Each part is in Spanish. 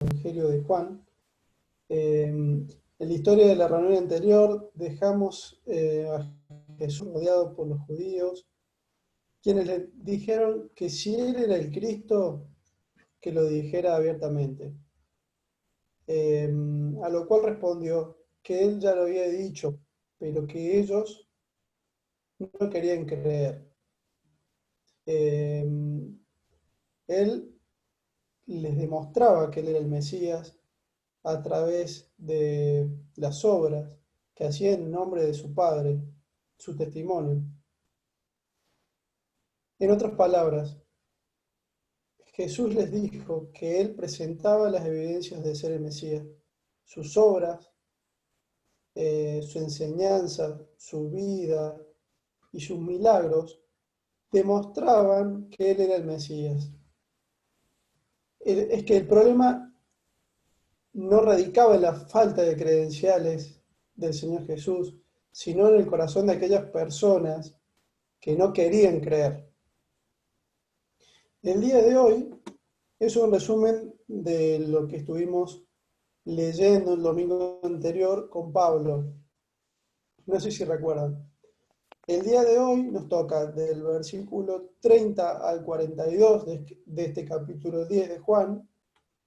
Evangelio de Juan. En la historia de la reunión anterior dejamos a Jesús rodeado por los judíos, quienes le dijeron que si él era el Cristo, que lo dijera abiertamente. A lo cual respondió que él ya lo había dicho, pero que ellos no querían creer. Eh, Él les demostraba que él era el Mesías a través de las obras que hacía en nombre de su Padre, su testimonio. En otras palabras, Jesús les dijo que él presentaba las evidencias de ser el Mesías, sus obras, su enseñanza, su vida y sus milagros demostraban que él era el Mesías. Es que el problema no radicaba en la falta de credenciales del Señor Jesús, sino en el corazón de aquellas personas que no querían creer. El día de hoy es un resumen de lo que estuvimos leyendo el domingo anterior con Pablo. No sé si recuerdan. El día de hoy nos toca del versículo 30 al 42 de este capítulo 10 de Juan,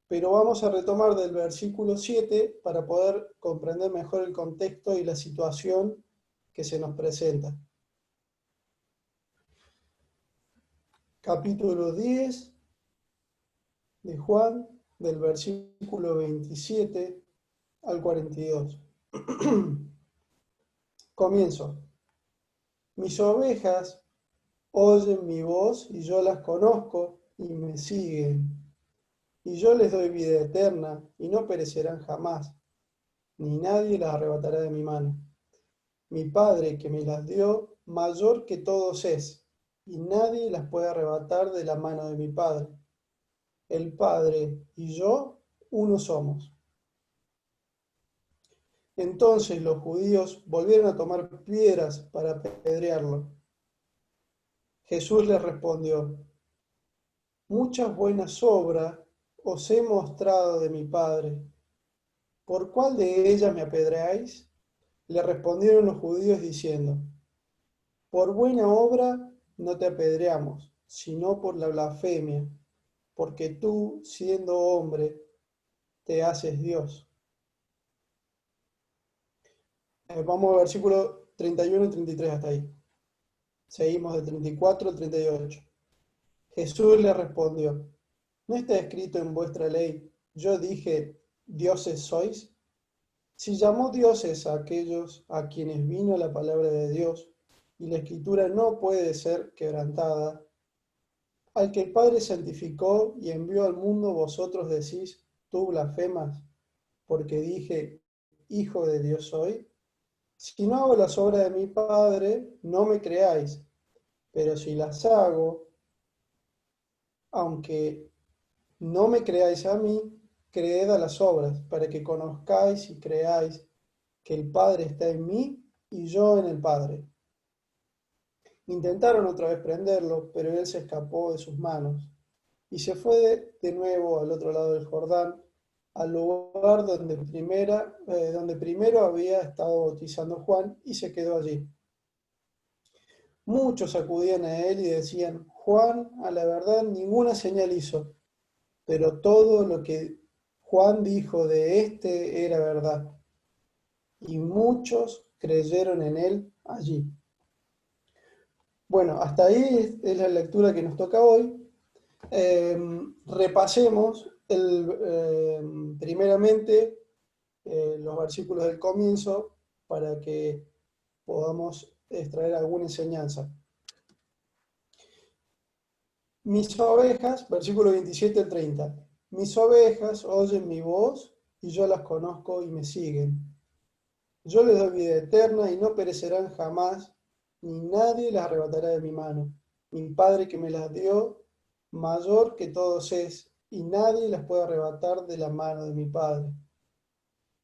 pero vamos a retomar del versículo 7 para poder comprender mejor el contexto y la situación que se nos presenta. Capítulo 10 de Juan, del versículo 27 al 42. Comienzo. Mis ovejas oyen mi voz y yo las conozco y me siguen. Y yo les doy vida eterna y no perecerán jamás, ni nadie las arrebatará de mi mano. Mi Padre que me las dio, mayor que todos es, y nadie las puede arrebatar de la mano de mi Padre. El Padre y yo uno somos. Entonces los judíos volvieron a tomar piedras para apedrearlo. Jesús les respondió: muchas buenas obras os he mostrado de mi Padre. ¿Por cuál de ellas me apedreáis? Le respondieron los judíos diciendo: por buena obra no te apedreamos, sino por la blasfemia, porque tú, siendo hombre, te haces Dios. Vamos al versículo 31 y 33 hasta ahí. Seguimos de 34 al 38. Jesús le respondió: ¿no está escrito en vuestra ley, yo dije, dioses sois? Si llamó dioses a aquellos a quienes vino la palabra de Dios, y la escritura no puede ser quebrantada, al que el Padre santificó y envió al mundo, vosotros decís, tú blasfemas, porque dije, Hijo de Dios soy. Si no hago las obras de mi Padre, no me creáis, pero si las hago, aunque no me creáis a mí, creed a las obras, para que conozcáis y creáis que el Padre está en mí y yo en el Padre. Intentaron otra vez prenderlo, pero él se escapó de sus manos y se fue de nuevo al otro lado del Jordán, al lugar donde primero había estado bautizando Juan, y se quedó allí. Muchos acudían a él y decían: Juan, a la verdad, ninguna señal hizo, pero todo lo que Juan dijo de éste era verdad. Y muchos creyeron en él allí. Bueno, hasta ahí es la lectura que nos toca hoy. Repasemos primeramente los versículos del comienzo para que podamos extraer alguna enseñanza. Mis ovejas, versículo 27 al 30. Mis ovejas oyen mi voz y yo las conozco y me siguen. Yo les doy vida eterna y no perecerán jamás, ni nadie las arrebatará de mi mano. Mi Padre que me las dio, mayor que todos es, y nadie las puede arrebatar de la mano de mi Padre.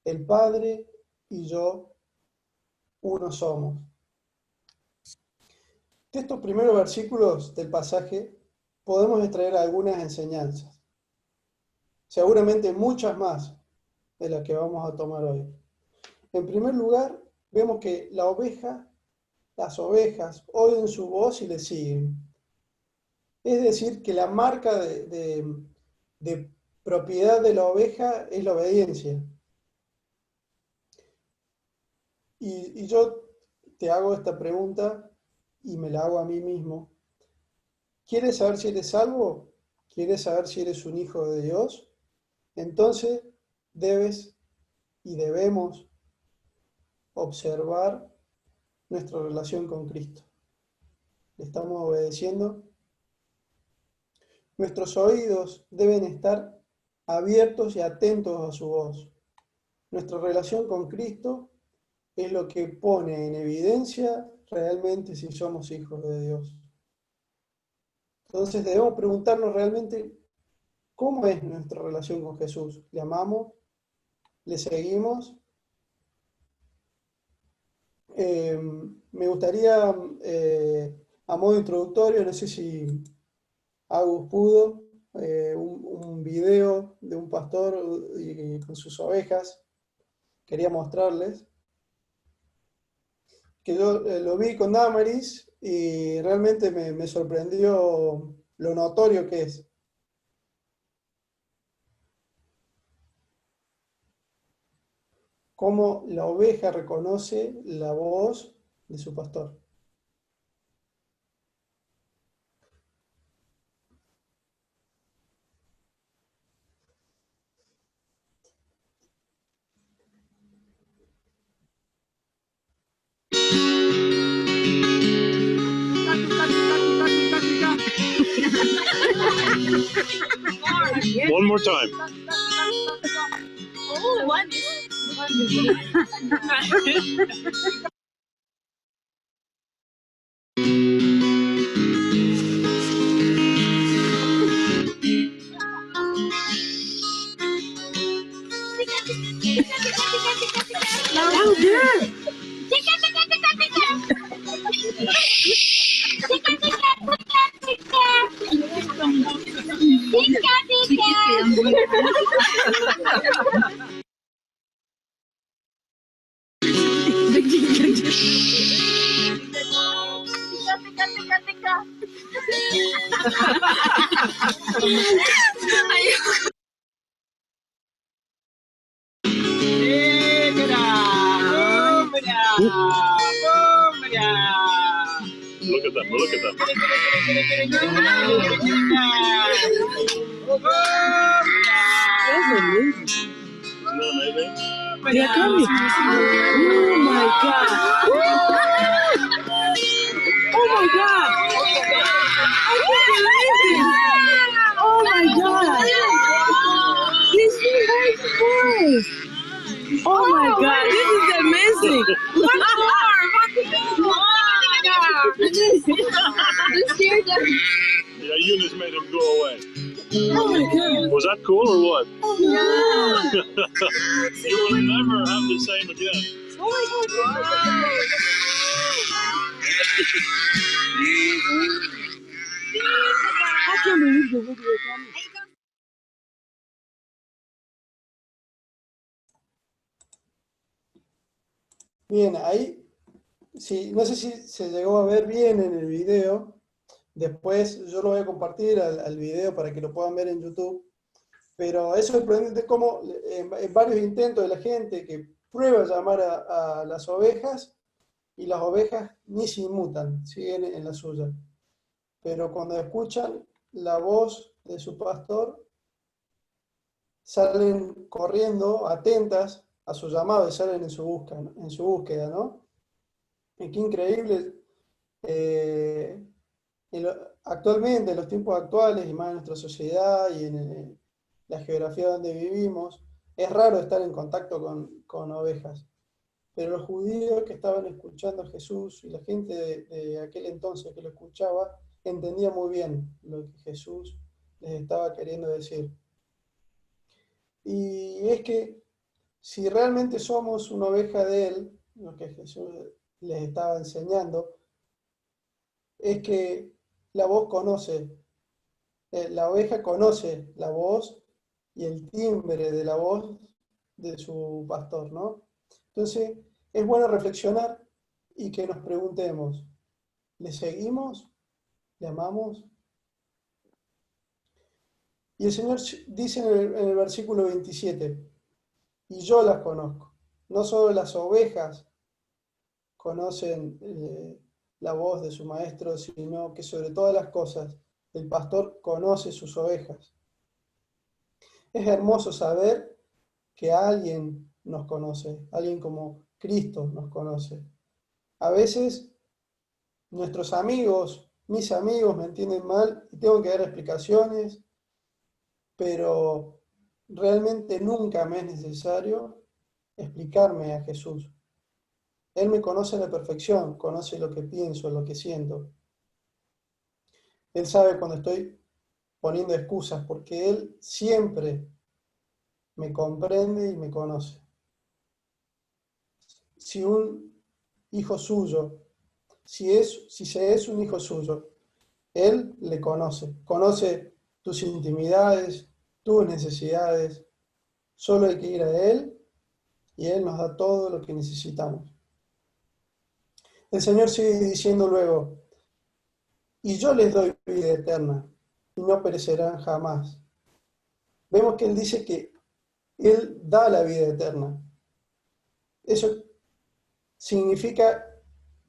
El Padre y yo uno somos. De estos primeros versículos del pasaje podemos extraer algunas enseñanzas. seguramente muchas más de las que vamos a tomar hoy. En primer lugar, vemos que las ovejas oyen su voz y le siguen. Es decir, que la marca de propiedad de la oveja es la obediencia. Y yo te hago esta pregunta y me la hago a mí mismo. ¿Quieres saber si eres salvo? ¿Quieres saber si eres un hijo de Dios? Entonces debes y debemos observar nuestra relación con Cristo. ¿Le estamos obedeciendo? Nuestros oídos deben estar abiertos y atentos a su voz. Nuestra relación con Cristo es lo que pone en evidencia realmente si somos hijos de Dios. Entonces debemos preguntarnos realmente cómo es nuestra relación con Jesús. ¿Le amamos? ¿Le seguimos? Me gustaría, a modo introductorio, no sé si Agus pudo, un video de un pastor con sus ovejas. Quería mostrarles que yo lo vi con Damaris y realmente me sorprendió lo notorio que es. Cómo la oveja reconoce la voz de su pastor. One more time. Oh, one. Oh, good. Look at them. Look at them. That's amazing. Isn't that amazing? They're coming. Oh my God. Oh my God. I can't believe it. Oh my God. This is voice. Oh my God. This is amazing. One more. Yeah, Eunice made him go away. Oh my God. Was that cool or what? Oh my God. You will never have the same again. Oh my God. I can't believe the video coming. Bien, ahí, sí, no sé si se llegó a ver bien en el video. Después yo lo voy a compartir al video para que lo puedan ver en YouTube. Pero es sorprendente cómo en varios intentos de la gente que prueba a llamar a las ovejas y las ovejas ni se inmutan, siguen en la suya. Pero cuando escuchan la voz de su pastor, salen corriendo, atentas a su llamado y salen en su búsqueda, ¿no? Y qué increíble. eh, Actualmente, en los tiempos actuales y más en nuestra sociedad y en la geografía donde vivimos, es raro estar en contacto con ovejas. Pero los judíos que estaban escuchando a Jesús y la gente de aquel entonces que lo escuchaba, entendía muy bien lo que Jesús les estaba queriendo decir. Y es que si realmente somos una oveja de Él, lo que Jesús les estaba enseñando, es que la oveja conoce la voz y el timbre de la voz de su pastor, ¿no? Entonces, es bueno reflexionar y que nos preguntemos, ¿le seguimos? ¿Le amamos? Y el Señor dice en el versículo 27, y yo las conozco. No solo las ovejas conocen la voz de su maestro, sino que sobre todas las cosas el pastor conoce sus ovejas. Es hermoso saber que alguien nos conoce, alguien como Cristo nos conoce. A veces nuestros amigos, mis amigos me entienden mal y tengo que dar explicaciones, pero realmente nunca me es necesario explicarme a Jesús. Él me conoce a la perfección, conoce lo que pienso, lo que siento. Él sabe cuando estoy poniendo excusas, porque Él siempre me comprende y me conoce. Si un hijo suyo, si se es un hijo suyo, Él le conoce tus intimidades, tus necesidades. Solo hay que ir a Él y Él nos da todo lo que necesitamos. El Señor sigue diciendo luego, y yo les doy vida eterna, y no perecerán jamás. Vemos que Él dice que Él da la vida eterna. Eso significa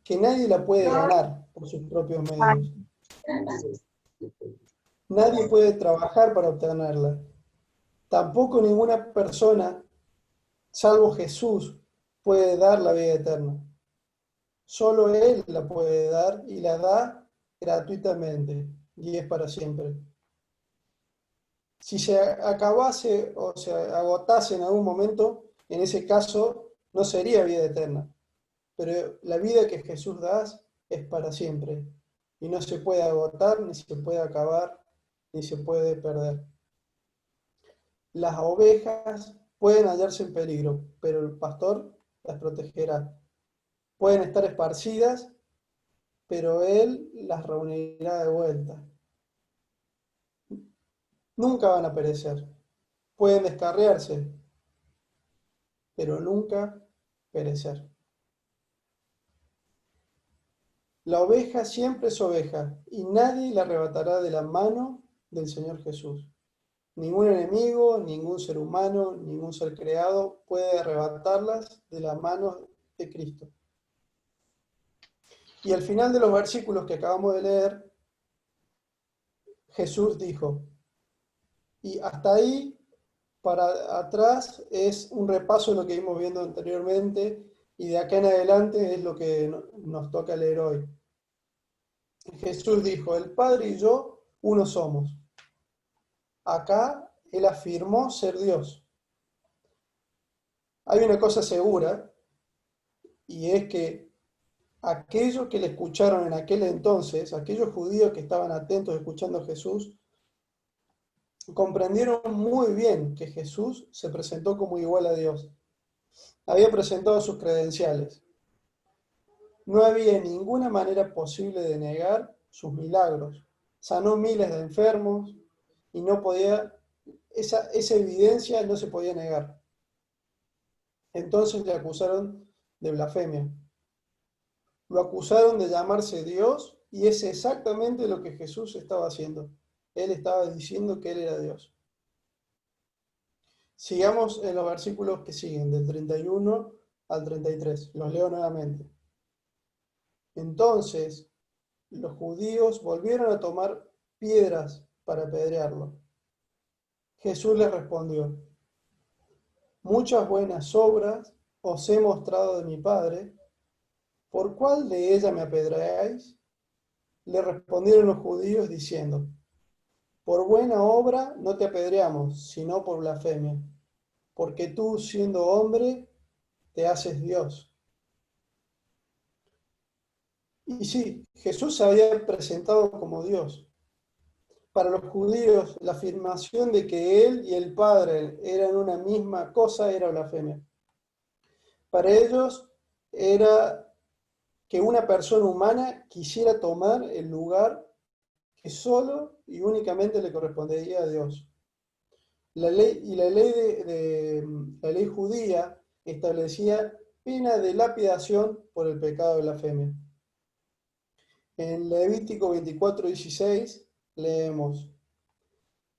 que nadie la puede ganar por sus propios medios. Nadie puede trabajar para obtenerla. Tampoco ninguna persona, salvo Jesús, puede dar la vida eterna. Solo Él la puede dar y la da gratuitamente y es para siempre. Si se acabase o se agotase en algún momento, en ese caso no sería vida eterna. Pero la vida que Jesús da es para siempre y no se puede agotar, ni se puede acabar, ni se puede perder. Las ovejas pueden hallarse en peligro, pero el pastor las protegerá. Pueden estar esparcidas, pero Él las reunirá de vuelta. Nunca van a perecer. Pueden descarriarse, pero nunca perecer. La oveja siempre es oveja y nadie la arrebatará de la mano del Señor Jesús. Ningún enemigo, ningún ser humano, ningún ser creado puede arrebatarlas de la mano de Cristo. Y al final de los versículos que acabamos de leer, Jesús dijo, y hasta ahí, para atrás, es un repaso de lo que vimos viendo anteriormente, y de acá en adelante es lo que nos toca leer hoy. Jesús dijo, el Padre y yo, uno somos. Acá Él afirmó ser Dios. Hay una cosa segura, y es que aquellos que le escucharon en aquel entonces, aquellos judíos que estaban atentos escuchando a Jesús, comprendieron muy bien que Jesús se presentó como igual a Dios. Había presentado sus credenciales. No había ninguna manera posible de negar sus milagros. Sanó miles de enfermos y no podía, esa evidencia no se podía negar. Entonces le acusaron de blasfemia. Lo acusaron de llamarse Dios y es exactamente lo que Jesús estaba haciendo. Él estaba diciendo que Él era Dios. Sigamos en los versículos que siguen, del 31 al 33. Los leo nuevamente. Entonces, los judíos volvieron a tomar piedras para apedrearlo. Jesús les respondió, muchas buenas obras os he mostrado de mi Padre, ¿por cuál de ellas me apedreáis? Le respondieron los judíos diciendo, por buena obra no te apedreamos, sino por blasfemia, porque tú, siendo hombre, te haces Dios. Y sí, Jesús se había presentado como Dios. Para los judíos, la afirmación de que Él y el Padre eran una misma cosa era blasfemia. Para ellos era que una persona humana quisiera tomar el lugar que solo y únicamente le correspondería a Dios. La ley judía establecía pena de lapidación por el pecado de blasfemia. En Levítico 24:16 leemos: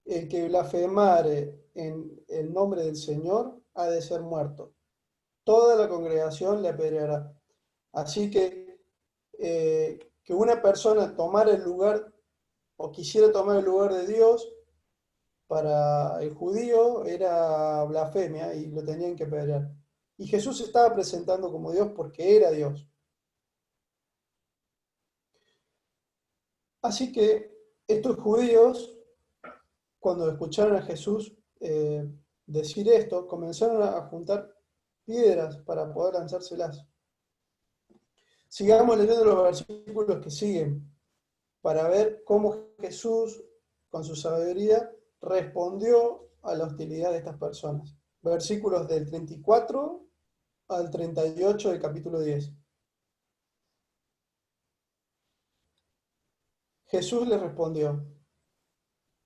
el que blasfemare en el nombre del Señor ha de ser muerto. Toda la congregación le apedreará. Así que una persona tomara el lugar o quisiera tomar el lugar de Dios, para el judío era blasfemia y lo tenían que apedrear. Y Jesús se estaba presentando como Dios porque era Dios. Así que estos judíos, cuando escucharon a Jesús decir esto, comenzaron a juntar piedras para poder lanzárselas. Sigamos leyendo los versículos que siguen para ver cómo Jesús, con su sabiduría, respondió a la hostilidad de estas personas. Versículos del 34 al 38 del capítulo 10. Jesús les respondió: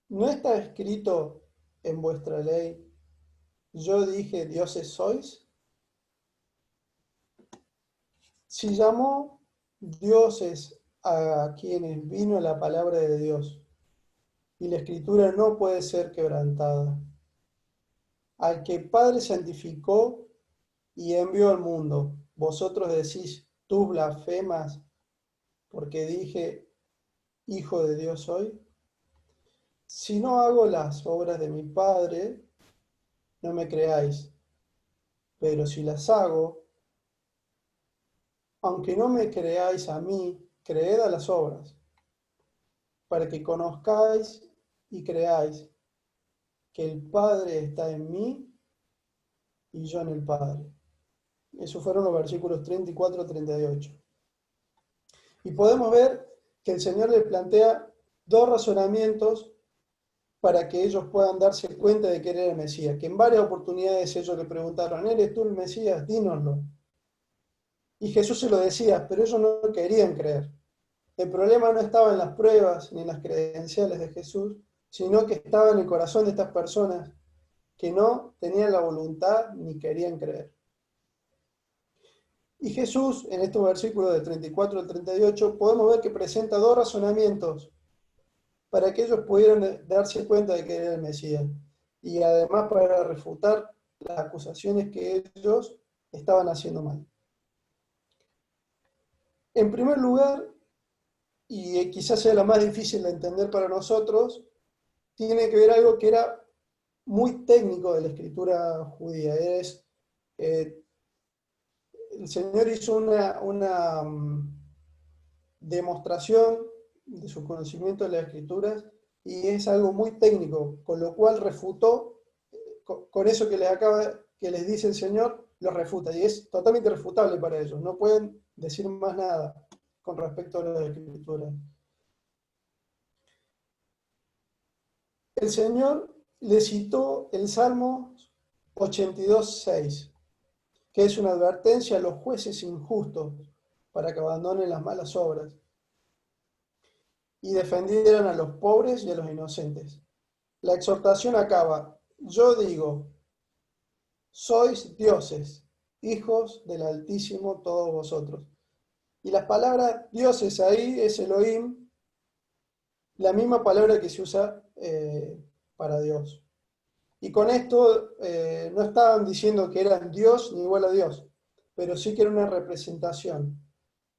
¿no está escrito en vuestra ley, yo dije, dioses sois? Si llamó dioses a quienes vino la palabra de Dios, y la escritura no puede ser quebrantada, al que Padre santificó y envió al mundo, vosotros decís, tú blasfemas, porque dije, Hijo de Dios soy. Si no hago las obras de mi Padre, no me creáis, pero si las hago, aunque no me creáis a mí, creed a las obras, para que conozcáis y creáis que el Padre está en mí y yo en el Padre. Esos fueron los versículos 34 a 38. Y podemos ver que el Señor les plantea dos razonamientos para que ellos puedan darse cuenta de que era el Mesías, que en varias oportunidades ellos le preguntaron, ¿eres tú el Mesías? Dínoslo. Y Jesús se lo decía, pero ellos no querían creer. El problema no estaba en las pruebas ni en las credenciales de Jesús, sino que estaba en el corazón de estas personas que no tenían la voluntad ni querían creer. Y Jesús, en estos versículos del 34 al 38, podemos ver que presenta dos razonamientos para que ellos pudieran darse cuenta de que era el Mesías, y además para refutar las acusaciones que ellos estaban haciendo mal. En primer lugar, y quizás sea la más difícil de entender para nosotros, tiene que ver algo que era muy técnico de la escritura judía. El Señor hizo una demostración de su conocimiento de las escrituras y es algo muy técnico, con lo cual refutó, con eso que les dice el Señor, lo refuta y es totalmente refutable para ellos, no pueden decir más nada con respecto a las escrituras. El Señor le citó el Salmo 82:6, que es una advertencia a los jueces injustos para que abandonen las malas obras y defendieran a los pobres y a los inocentes. La exhortación acaba: yo digo, sois dioses, hijos del Altísimo todos vosotros. Y las palabras dioses ahí es Elohim, la misma palabra que se usa para Dios. Y con esto no estaban diciendo que eran Dios ni igual a Dios, pero sí que era una representación,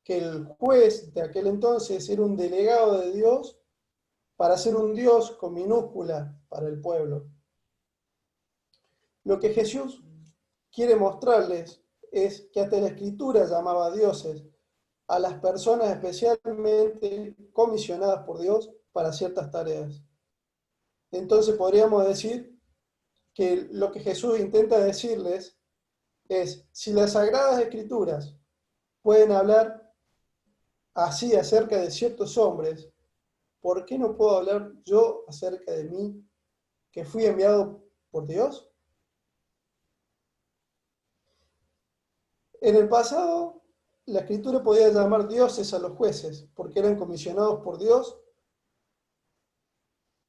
que el juez de aquel entonces era un delegado de Dios para ser un Dios con minúscula para el pueblo. Lo que Jesús quiere mostrarles es que hasta la Escritura llamaba dioses a las personas especialmente comisionadas por Dios para ciertas tareas. Entonces podríamos decir que lo que Jesús intenta decirles es, si las Sagradas Escrituras pueden hablar así acerca de ciertos hombres, ¿por qué no puedo hablar yo acerca de mí, que fui enviado por Dios? En el pasado, la Escritura podía llamar dioses a los jueces, porque eran comisionados por Dios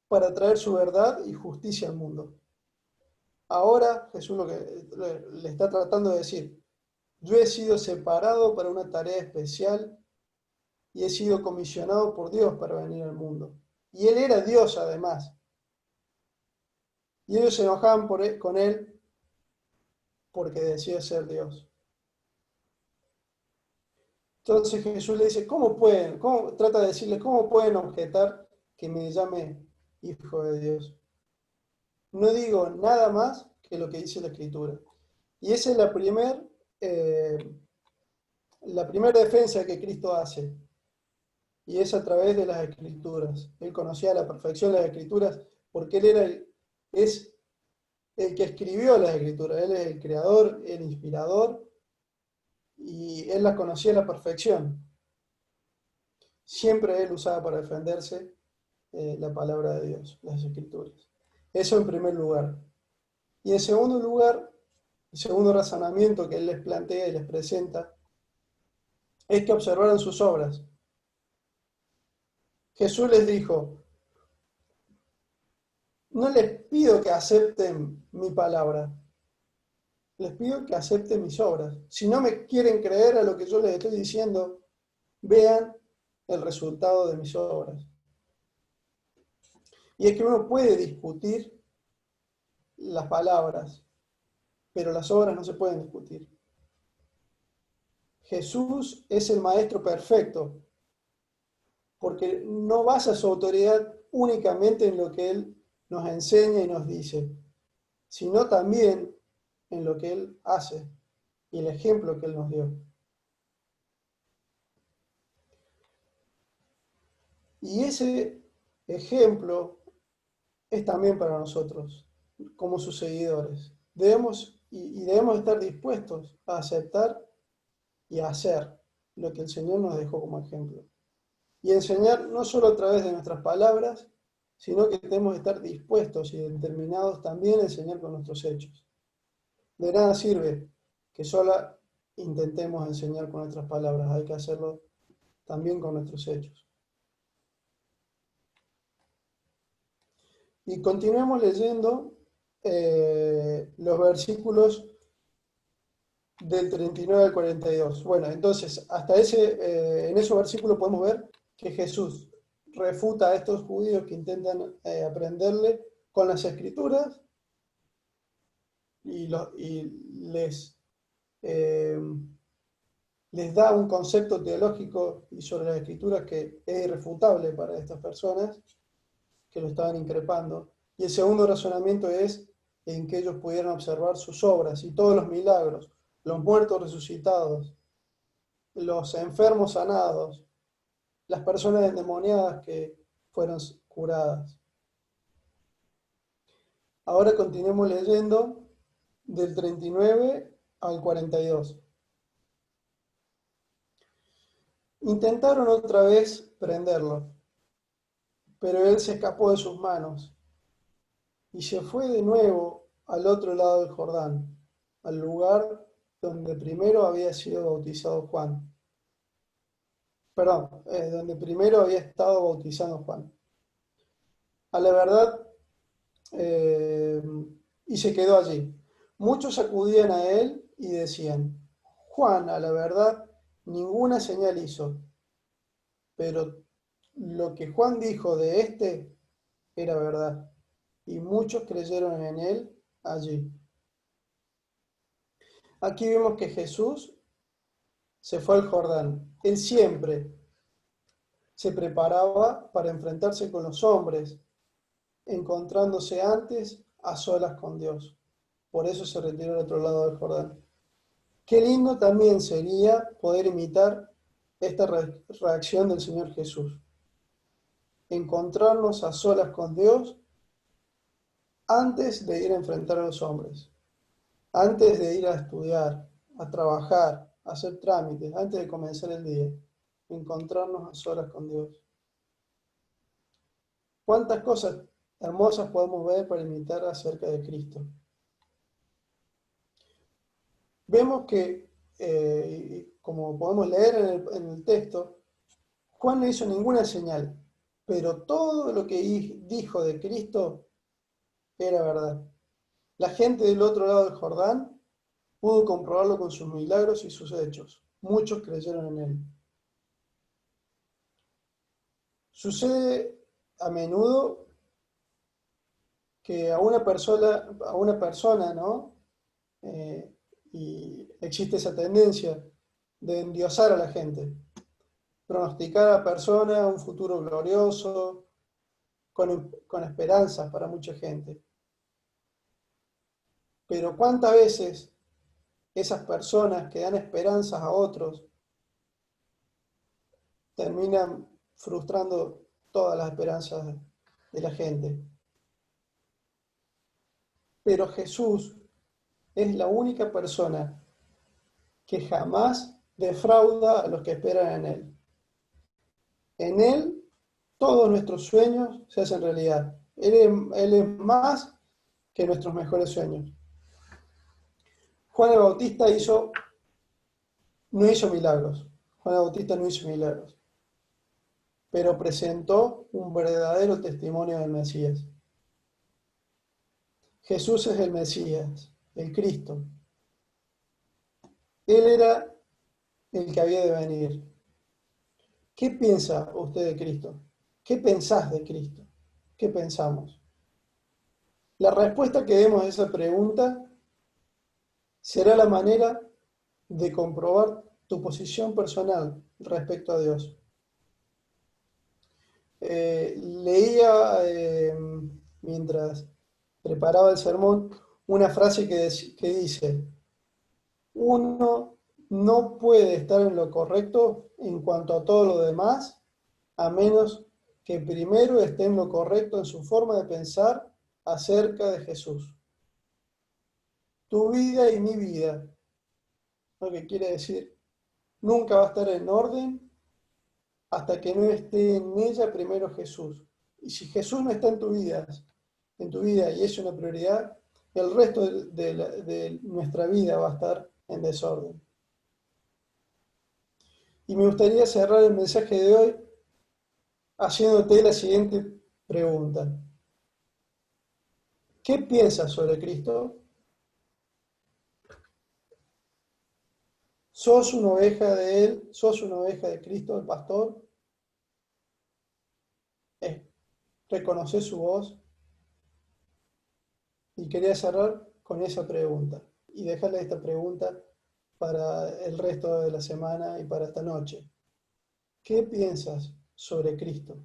para traer su verdad y justicia al mundo. Ahora Jesús lo que le está tratando de decir, yo he sido separado para una tarea especial y he sido comisionado por Dios para venir al mundo. Y él era Dios además. Y ellos se enojaban con él porque decía ser Dios. Entonces Jesús le dice, trata de decirle, ¿cómo pueden objetar que me llame hijo de Dios? No digo nada más que lo que dice la Escritura. Y esa es la primera defensa que Cristo hace. Y es a través de las Escrituras. Él conocía a la perfección las Escrituras porque él es el que escribió las Escrituras. Él es el creador, el inspirador, y él las conocía a la perfección. Siempre él usaba para defenderse la palabra de Dios, las Escrituras. Eso en primer lugar. Y en segundo lugar, el segundo razonamiento que él les plantea y les presenta es que observaran sus obras. Jesús les dijo, no les pido que acepten mi palabra, les pido que acepten mis obras. Si no me quieren creer a lo que yo les estoy diciendo, vean el resultado de mis obras. Y es que uno puede discutir las palabras, pero las obras no se pueden discutir. Jesús es el maestro perfecto, porque no basa su autoridad únicamente en lo que Él nos enseña y nos dice, sino también en lo que Él hace y el ejemplo que Él nos dio. Y ese ejemplo es también para nosotros, como sus seguidores. Debemos estar dispuestos a aceptar y a hacer lo que el Señor nos dejó como ejemplo. Y enseñar no solo a través de nuestras palabras, sino que tenemos que estar dispuestos y determinados también a enseñar con nuestros hechos. De nada sirve que solo intentemos enseñar con nuestras palabras, hay que hacerlo también con nuestros hechos. Y continuemos leyendo los versículos del 39 al 42. Bueno, entonces, en esos versículos podemos ver que Jesús refuta a estos judíos que intentan aprenderle con las Escrituras y les da un concepto teológico y sobre las Escrituras que es irrefutable para estas personas que lo estaban increpando. Y el segundo razonamiento es en que ellos pudieran observar sus obras y todos los milagros, los muertos resucitados, los enfermos sanados, las personas endemoniadas que fueron curadas. Ahora continuemos leyendo del 39 al 42. Intentaron otra vez prenderlo, pero él se escapó de sus manos y se fue de nuevo al otro lado del Jordán, al lugar donde primero había sido bautizado Juan. Donde primero había estado bautizando Juan. A la verdad, y se quedó allí. Muchos acudían a él y decían, Juan, a la verdad, ninguna señal hizo, pero lo que Juan dijo de éste era verdad, y muchos creyeron en él allí. Aquí vemos que Jesús se fue al Jordán. Él siempre se preparaba para enfrentarse con los hombres, encontrándose antes a solas con Dios. Por eso se retiró al otro lado del Jordán. Qué lindo también sería poder imitar esta reacción del Señor Jesús. Encontrarnos a solas con Dios antes de ir a enfrentar a los hombres, antes de ir a estudiar, a trabajar, a hacer trámites, antes de comenzar el día. Encontrarnos a solas con Dios. ¿Cuántas cosas hermosas podemos ver para imitar acerca de Cristo? Vemos que, como podemos leer en el texto, Juan no hizo ninguna señal, pero todo lo que dijo de Cristo era verdad. La gente del otro lado del Jordán pudo comprobarlo con sus milagros y sus hechos. Muchos creyeron en él. Sucede a menudo que a una persona, ¿no? Y existe esa tendencia de endiosar a la gente, pronosticar a la persona un futuro glorioso, con esperanzas para mucha gente. Pero ¿cuántas veces esas personas que dan esperanzas a otros terminan frustrando todas las esperanzas de la gente? Pero Jesús es la única persona que jamás defrauda a los que esperan en Él. En Él todos nuestros sueños se hacen realidad. Él es más que nuestros mejores sueños. Juan el Bautista no hizo milagros. Juan el Bautista no hizo milagros, pero presentó un verdadero testimonio del Mesías. Jesús es el Mesías, el Cristo. Él era el que había de venir. ¿Qué piensa usted de Cristo? ¿Qué pensás de Cristo? ¿Qué pensamos? La respuesta que demos a esa pregunta será la manera de comprobar tu posición personal respecto a Dios. Leía mientras preparaba el sermón una frase que dice: uno no puede estar en lo correcto en cuanto a todo lo demás, a menos que primero esté en lo correcto en su forma de pensar acerca de Jesús. Tu vida y mi vida, lo que quiere decir, nunca va a estar en orden hasta que no esté en ella primero Jesús. Y si Jesús no está en tu vida y es una prioridad, el resto de nuestra vida va a estar en desorden. Y me gustaría cerrar el mensaje de hoy haciéndote la siguiente pregunta. ¿Qué piensas sobre Cristo? ¿Sos una oveja de Él? ¿Sos una oveja de Cristo, el pastor? ¿Reconoces su voz? Y quería cerrar con esa pregunta y dejarle esta pregunta para el resto de la semana y para esta noche. ¿Qué piensas sobre Cristo?